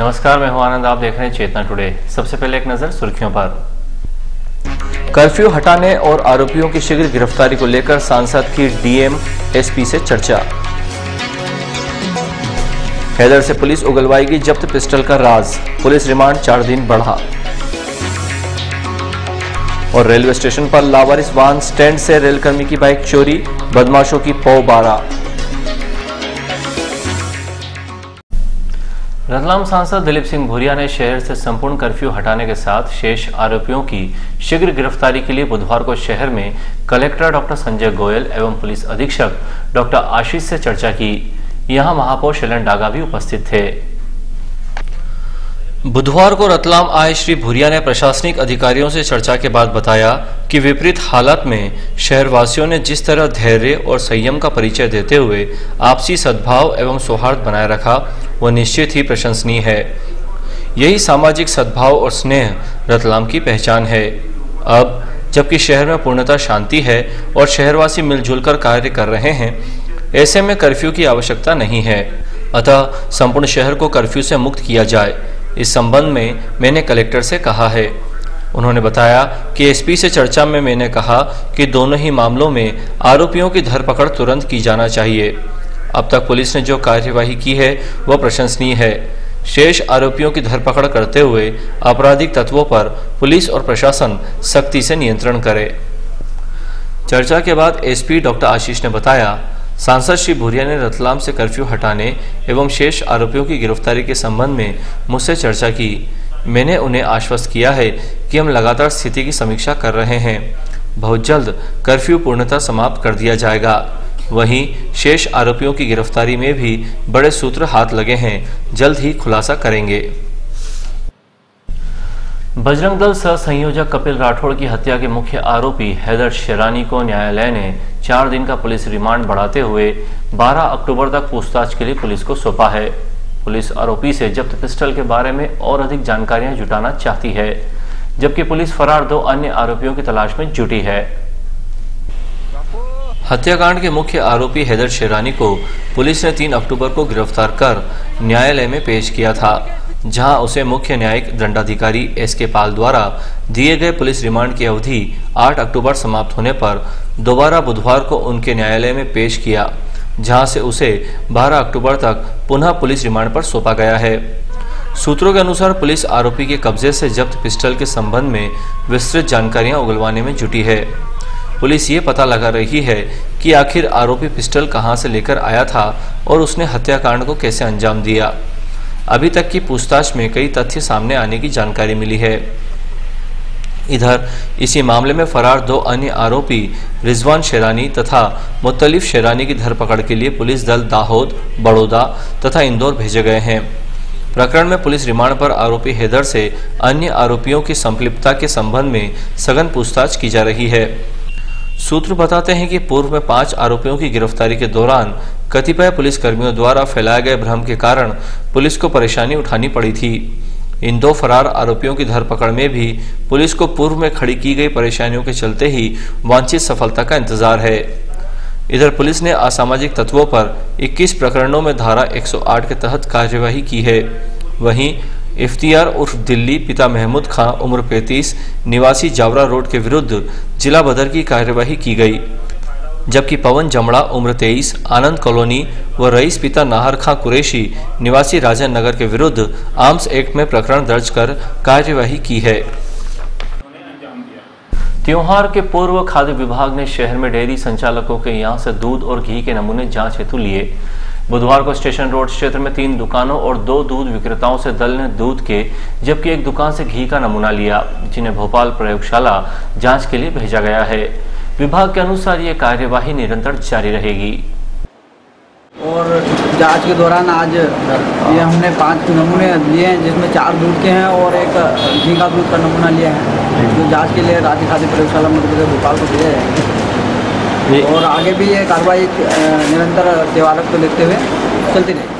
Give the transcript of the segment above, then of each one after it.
नमस्कार, मैं हूं आनंद। आप देख रहे हैं चेतना टुडे। सबसे पहले एक नजर सुर्खियों पर। कर्फ्यू हटाने और आरोपियों की शीघ्र गिरफ्तारी को लेकर सांसद की डीएम एसपी से चर्चा। हैदर से पुलिस उगलवाएगी जब्त पिस्टल का राज, पुलिस रिमांड 4 दिन बढ़ा। और रेलवे स्टेशन पर लावारिस वाहन स्टैंड से रेलकर्मी की बाइक चोरी, बदमाशों की पौ-बारा। रतलाम सांसद दिलीप सिंह भूरिया ने शहर से संपूर्ण कर्फ्यू हटाने के साथ शेष आरोपियों की शीघ्र गिरफ्तारी के लिए बुधवार को शहर में कलेक्टर डॉक्टर संजय गोयल एवं पुलिस अधीक्षक डॉक्टर आशीष से चर्चा की। यहां महापौर शैलन डागा भी उपस्थित थे। बुधवार को रतलाम आए श्री भूरिया ने प्रशासनिक अधिकारियों से चर्चा के बाद बताया कि विपरीत हालात में शहरवासियों ने जिस तरह धैर्य और संयम का परिचय देते हुए आपसी सद्भाव एवं सौहार्द बनाए रखा, वह निश्चित ही प्रशंसनीय है। यही सामाजिक सद्भाव और स्नेह रतलाम की पहचान है। अब जबकि शहर में पूर्णतः शांति है और शहरवासी मिलजुल कर कार्य कर रहे हैं, ऐसे में कर्फ्यू की आवश्यकता नहीं है। अतः संपूर्ण शहर को कर्फ्यू से मुक्त किया जाए। इस संबंध में मैंने कलेक्टर से कहा है। उन्होंने बताया कि एसपी से चर्चा में मैंने कहा कि दोनों ही मामलों में आरोपियों की धरपकड़ तुरंत की जाना चाहिए। अब तक पुलिस ने जो कार्यवाही की है वह प्रशंसनीय है। शेष आरोपियों की धरपकड़ करते हुए आपराधिक तत्वों पर पुलिस और प्रशासन सख्ती से नियंत्रण करे। चर्चा के बाद एसपी डॉक्टर आशीष ने बताया, सांसद श्री भूरिया ने रतलाम से कर्फ्यू हटाने एवं शेष आरोपियों की गिरफ्तारी के संबंध में मुझसे चर्चा की। मैंने उन्हें आश्वस्त किया है कि हम लगातार स्थिति की समीक्षा कर रहे हैं। बहुत जल्द कर्फ्यू पूर्णतः समाप्त कर दिया जाएगा। वहीं शेष आरोपियों की गिरफ्तारी में भी बड़े सूत्र हाथ लगे हैं, जल्द ही खुलासा करेंगे। बजरंग दल सह संयोजक कपिल राठौड़ की हत्या के मुख्य आरोपी हैदर शेरानी को न्यायालय ने 4 दिन का पुलिस रिमांड बढ़ाते हुए 12 अक्टूबर तक पूछताछ के लिए पुलिस को सौंपा है। पुलिस आरोपी से जब्त पिस्टल के बारे में और अधिक जानकारियां जुटाना चाहती है, जबकि पुलिस फरार 2 अन्य आरोपियों की तलाश में जुटी है। हत्याकांड के मुख्य आरोपी हैदर शेरानी को पुलिस ने 3 अक्टूबर को गिरफ्तार कर न्यायालय में पेश किया था, जहां उसे मुख्य न्यायिक दंडाधिकारी एसके पाल द्वारा दिए गए पुलिस रिमांड की अवधि 8 अक्टूबर समाप्त होने पर दोबारा बुधवार को उनके न्यायालय में पेश किया, जहां से उसे 12 अक्टूबर तक पुनः पुलिस रिमांड पर सौंपा गया है। सूत्रों के अनुसार पुलिस आरोपी के कब्जे से जब्त पिस्टल के संबंध में विस्तृत जानकारियां उगलवाने में जुटी है। पुलिस ये पता लगा रही है कि आखिर आरोपी पिस्टल कहां से लेकर आया था और उसने हत्याकांड को कैसे अंजाम दिया। अभी तक की पूछताछ में कई तथ्य सामने आने की जानकारी मिली है। इधर इसी मामले में फरार 2 अन्य आरोपी रिजवान शेरानी तथा मुत्तलिफ शेरानी की धरपकड़ के लिए पुलिस दल दाहोद, बड़ौदा तथा इंदौर भेजे गए हैं। प्रकरण में पुलिस रिमांड पर आरोपी हैदर से अन्य आरोपियों की संलिप्तता के संबंध में सघन पूछताछ की जा रही है। सूत्र बताते हैं कि पूर्व में 5 आरोपियों की गिरफ्तारी के दौरान कतिपय पुलिसकर्मियों द्वारा फैलाए गए भ्रम के कारण पुलिस को परेशानी उठानी पड़ी थी। इन 2 फरार आरोपियों की धरपकड़ में भी पुलिस को पूर्व में खड़ी की गई परेशानियों के चलते ही वांछित सफलता का इंतजार है। इधर पुलिस ने असामाजिक तत्वों पर 21 प्रकरणों में धारा 108 के तहत कार्यवाही की है। वहीं इफ्तियार उर्फ दिल्ली पिता महमूद खां उम्र 35 निवासी जावरा रोड के विरुद्ध जिला बदर की कार्यवाही की गई, जबकि पवन जमड़ा उम्र 23 आनंद कॉलोनी व रईस पिता नाहर खां कुरैशी निवासी राजन नगर के विरुद्ध आर्म्स एक्ट में प्रकरण दर्ज कर कार्यवाही की है। त्योहार के पूर्व खाद्य विभाग ने शहर में डेयरी संचालकों के यहां से दूध और घी के नमूने जांच हेतु लिए। बुधवार को स्टेशन रोड क्षेत्र में 3 दुकानों और 2 दूध विक्रेताओं से दल ने दूध के जबकि एक दुकान से घी का नमूना लिया, जिन्हें भोपाल प्रयोगशाला जांच के लिए भेजा गया है। विभाग के अनुसार ये कार्यवाही निरंतर जारी रहेगी। और जांच के दौरान आज ये हमने 5 नमूने लिए हैं, जिसमें 4 दूध के हैं और एक घी का दूध का नमूना लिया है, जो जांच के लिए राज्य खाद्य प्रयोगशाला मध्य प्रदेश भोपाल को भेजा जाएगा। और आगे भी ये कार्रवाई निरंतर त्योहार को देखते हुए चलती रहेगी।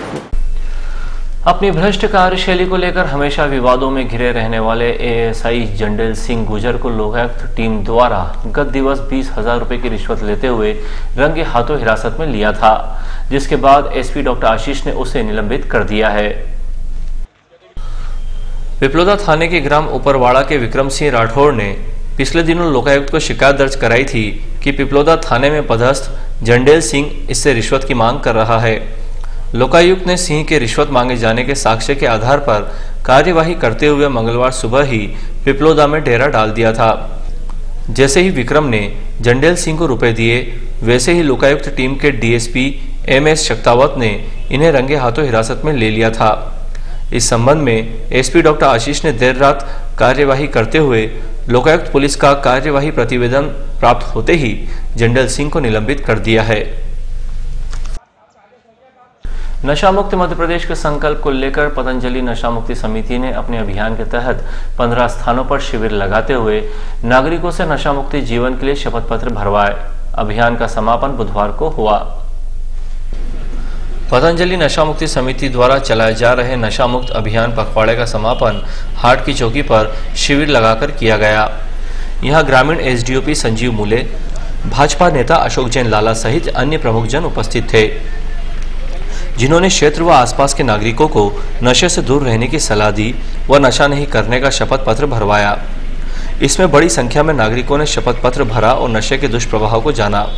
अपनी भ्रष्ट कार्यशैली को लेकर हमेशा विवादों में घिरे रहने वाले एएसआई जंडेल सिंह गुजर को लोकायुक्त टीम द्वारा गत दिवस 20,000 रुपए की रिश्वत लेते हुए रंगे हाथों हिरासत में लिया था, जिसके बाद एसपी डॉक्टर आशीष ने उसे निलंबित कर दिया है। पिपलोदा थाने के ग्राम उपरवाड़ा के विक्रम सिंह राठौड़ ने पिछले दिनों लोकायुक्त को शिकायत दर्ज कराई थी कि पिपलोदा थाने में पदस्थ जंडेल सिंह इससे रिश्वत की मांग कर रहा है। लोकायुक्त ने सिंह के रिश्वत मांगे जाने के साक्ष्य के आधार पर कार्यवाही करते हुए मंगलवार सुबह ही पिपलोदा में डेरा डाल दिया था। जैसे ही विक्रम ने जंडेल सिंह को रुपए दिए, वैसे ही लोकायुक्त टीम के डीएसपी एमएस शक्तावत ने इन्हें रंगे हाथों हिरासत में ले लिया था। इस संबंध में एसपी डॉक्टर आशीष ने देर रात कार्यवाही करते हुए लोकायुक्त पुलिस का कार्यवाही प्रतिवेदन प्राप्त होते ही जंडेल सिंह को निलंबित कर दिया है। नशा मुक्त मध्य प्रदेश के संकल्प को लेकर पतंजलि नशा मुक्ति समिति ने अपने अभियान के तहत 15 स्थानों पर शिविर लगाते हुए नागरिकों से नशा मुक्ति जीवन के लिए शपथ पत्र भरवाए। अभियान का समापन बुधवार को हुआ। पतंजलि नशा मुक्ति समिति द्वारा चलाए जा रहे नशा मुक्त अभियान पखवाड़े का समापन हाट की चौकी पर शिविर लगाकर किया गया। यहां ग्रामीण एसडीओपी संजीव मूले, भाजपा नेता अशोक जैन लाला सहित अन्य प्रमुख जन उपस्थित थे, जिन्होंने क्षेत्र व आसपास के नागरिकों को नशे से दूर रहने की सलाह दी व नशा नहीं करने का शपथ पत्र भरवाया। इसमें बड़ी संख्या में नागरिकों ने शपथ पत्र भरा और नशे के दुष्प्रभाव को जाना।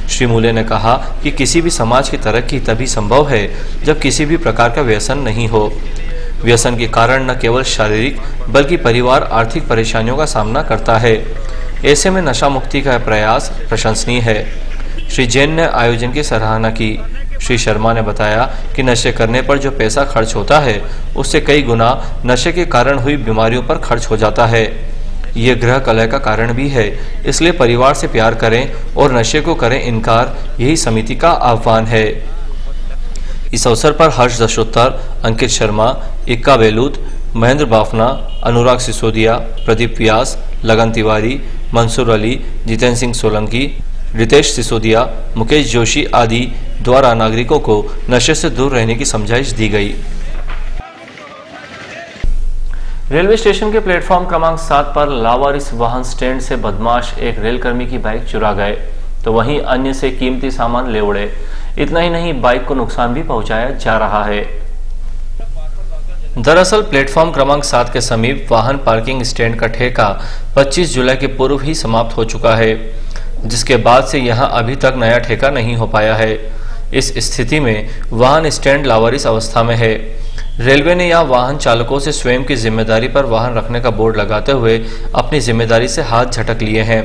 श्री मूले ने कहा कि किसी भी समाज की तरक्की तभी संभव है जब किसी भी प्रकार का व्यसन नहीं हो। व्यसन के कारण न केवल शारीरिक बल्कि परिवार आर्थिक परेशानियों का सामना करता है। ऐसे में नशा मुक्ति का प्रयास प्रशंसनीय है। श्री जैन ने आयोजन की सराहना की। श्री शर्मा ने बताया कि नशे करने पर जो पैसा खर्च होता है उससे कई गुना नशे के कारण हुई बीमारियों पर खर्च हो जाता है। ये गृह कलह का कारण भी है, इसलिए परिवार से प्यार करें और नशे को करें इनकार, यही समिति का आह्वान है। इस अवसर पर हर्ष दशोत्तर, अंकित शर्मा, इक्का बेलूद, महेंद्र बाफना, अनुराग सिसोदिया, प्रदीप व्यास, लगन तिवारी, मंसूर अली, जितेंद्र सिंह सोलंकी, रितेश सिसोदिया, मुकेश जोशी आदि द्वारा नागरिकों को नशे से दूर रहने की समझाइश दी गई। रेलवे स्टेशन के प्लेटफॉर्म क्रमांक 7 पर लावारिस वाहन स्टैंड से बदमाश एक रेलकर्मी की बाइक चुरा गए, तो वहीं अन्य से कीमती सामान ले उड़े। इतना ही नहीं, बाइक को नुकसान भी पहुंचाया जा रहा है। दरअसल प्लेटफॉर्म क्रमांक 7 के समीप वाहन पार्किंग स्टैंड का ठेका 25 जुलाई के पूर्व ही समाप्त हो चुका है, जिसके बाद से यहां अभी तक नया ठेका नहीं हो पाया है। इस स्थिति में वाहन स्टैंड लावारिस अवस्था में है। रेलवे ने यहां वाहन चालकों से स्वयं की जिम्मेदारी पर वाहन रखने का बोर्ड लगाते हुए अपनी जिम्मेदारी से हाथ झटक लिए हैं।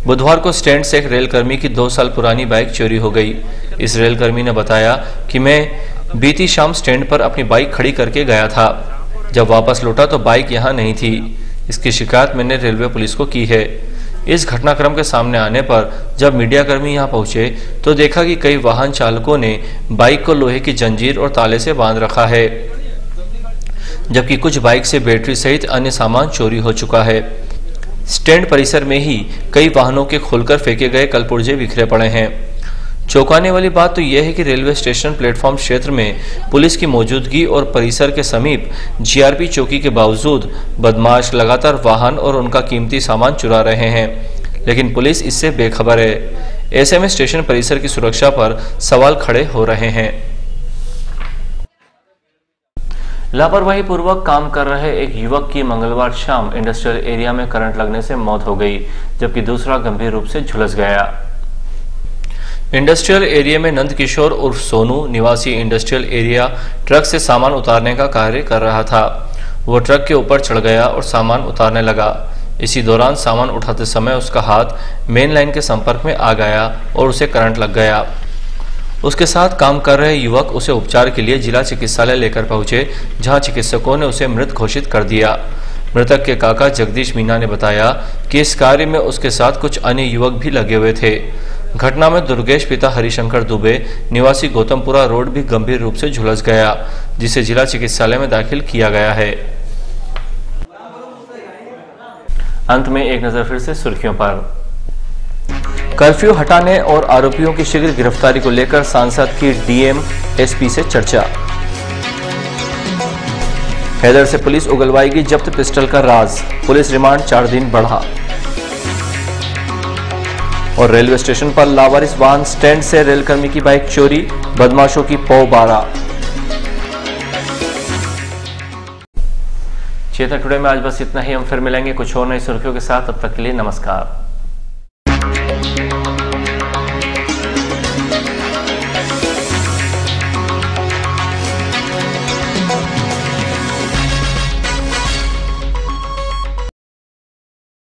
बुधवार को स्टैंड से एक रेलकर्मी की 2 साल पुरानी बाइक चोरी हो गई। इस रेलकर्मी ने बताया कि मैं बीती शाम स्टैंड पर अपनी बाइक खड़ी करके गया था। जब वापस लौटा तो बाइक यहाँ नहीं थी। इसकी शिकायत मैंने रेलवे पुलिस को की है। इस घटनाक्रम के सामने आने पर जब मीडियाकर्मी यहां पहुंचे तो देखा कि कई वाहन चालकों ने बाइक को लोहे की जंजीर और ताले से बांध रखा है, जबकि कुछ बाइक से बैटरी सहित अन्य सामान चोरी हो चुका है। स्टैंड परिसर में ही कई वाहनों के खोलकर फेंके गए कलपुर्जे बिखरे पड़े हैं। चौंकाने वाली बात तो यह है कि रेलवे स्टेशन प्लेटफॉर्म क्षेत्र में पुलिस की मौजूदगी और परिसर के समीप जीआरपी चौकी के बावजूद बदमाश लगातार वाहन और उनका कीमती सामान चुरा रहे हैं, लेकिन पुलिस इससे बेखबर है। ऐसे में स्टेशन परिसर की सुरक्षा पर सवाल खड़े हो रहे हैं। लापरवाही पूर्वक काम कर रहे एक युवक की मंगलवार शाम इंडस्ट्रियल एरिया में करंट लगने से मौत हो गई, जबकि दूसरा गंभीर रूप से झुलस गया। इंडस्ट्रियल एरिया में नंद किशोर उर्फ सोनू निवासी इंडस्ट्रियल एरिया ट्रक से सामान उतारने का कार्य कर रहा था। वो ट्रक के ऊपर चढ़ गया और सामान उतारने लगा। इसी दौरान सामान उठाते समय उसका हाथ मेन लाइन के संपर्क में आ गया और उसे करंट लग गया। उसके साथ काम कर रहे युवक उसे उपचार के लिए जिला चिकित्सालय लेकर पहुंचे, जहां चिकित्सकों ने उसे मृत घोषित कर दिया। मृतक के काका जगदीश मीना ने बताया कि इस कार्य में उसके साथ कुछ अन्य युवक भी लगे हुए थे। घटना में दुर्गेश पिता हरिशंकर दुबे निवासी गौतमपुरा रोड भी गंभीर रूप से झुलस गया, जिसे जिला चिकित्सालय में दाखिल किया गया है। अंत में एक नजर फिर से सुर्खियों पर। कर्फ्यू हटाने और आरोपियों की शीघ्र गिरफ्तारी को लेकर सांसद की डीएम एसपी से चर्चा। हैदर से पुलिस उगलवाएगी जब्त पिस्टल का राज, पुलिस रिमांड 4 दिन बढ़ा। और रेलवे स्टेशन पर लावारिस वाहन स्टैंड से रेलकर्मी की बाइक चोरी, बदमाशों की पौ बारा। चेतन टुडे में आज बस इतना ही। हम फिर मिलेंगे कुछ और नई सुर्खियों के साथ। तब तक के लिए नमस्कार।